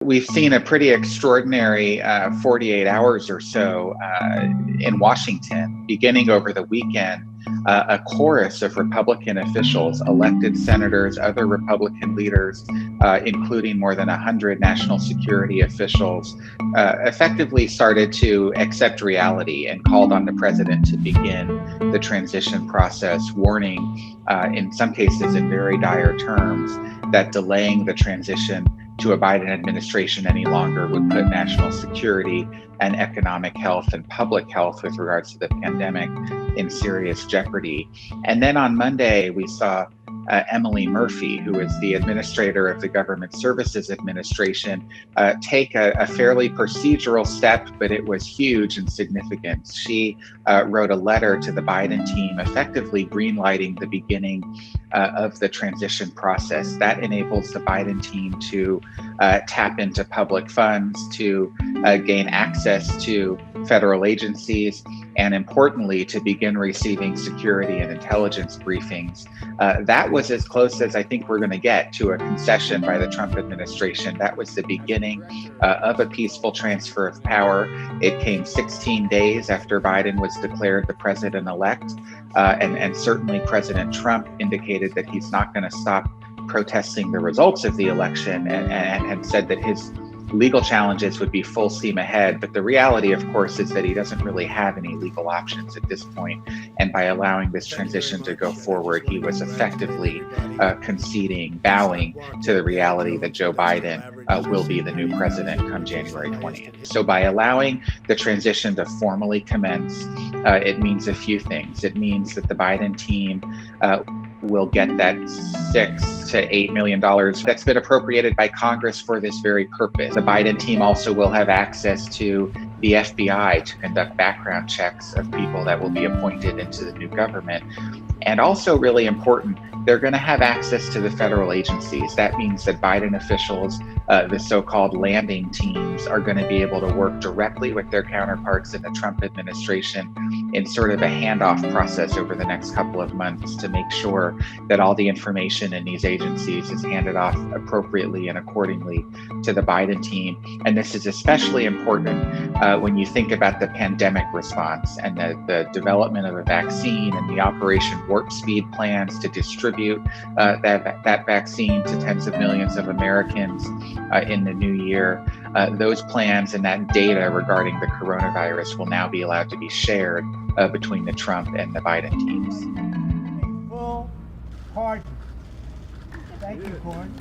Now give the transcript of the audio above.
We've seen a pretty extraordinary 48 hours or so in Washington, beginning over the weekend. A chorus of Republican officials, elected senators, other Republican leaders, including more than 100 national security officials, effectively started to accept reality and called on the president to begin the transition process, warning, in some cases in very dire terms, that delaying the transition to a Biden administration any longer would put national security and economic health and public health with regards to the pandemic in serious jeopardy. And then on Monday, we saw Emily Murphy, who is the administrator of the Government Services Administration, take a fairly procedural step, but it was huge and significant. She wrote a letter to the Biden team, effectively greenlighting the beginning of the transition process. That enables the Biden team to tap into public funds, to gain access to federal agencies, and importantly, to begin receiving security and intelligence briefings. That was as close as I think we're going to get to a concession by the Trump administration. That was the beginning of a peaceful transfer of power. It came 16 days after Biden was declared the president-elect, and certainly President Trump indicated that he's not going to stop protesting the results of the election and said that his legal challenges would be full steam ahead. But the reality, of course, is that he doesn't really have any legal options at this point. And by allowing this transition to go forward, he was effectively conceding, bowing to the reality that Joe Biden will be the new president come January 20th. So by allowing the transition to formally commence, it means a few things. It means that the Biden team will get that $6 to $8 million that's been appropriated by Congress for this very purpose. The Biden team also will have access to the FBI to conduct background checks of people that will be appointed into the new government. And also really important, they're going to have access to the federal agencies. That means that Biden officials, the so-called landing teams, are going to be able to work directly with their counterparts in the Trump administration in sort of a handoff process over the next couple of months to make sure that all the information in these agencies is handed off appropriately and accordingly to the Biden team. And this is especially important when you think about the pandemic response and the development of a vaccine and the Operation Warp Speed plans to distribute that vaccine to tens of millions of Americans in the new year. Those plans and that data regarding the coronavirus will now be allowed to be shared between the Trump and the Biden teams. Full pardon. Thank you, Corn.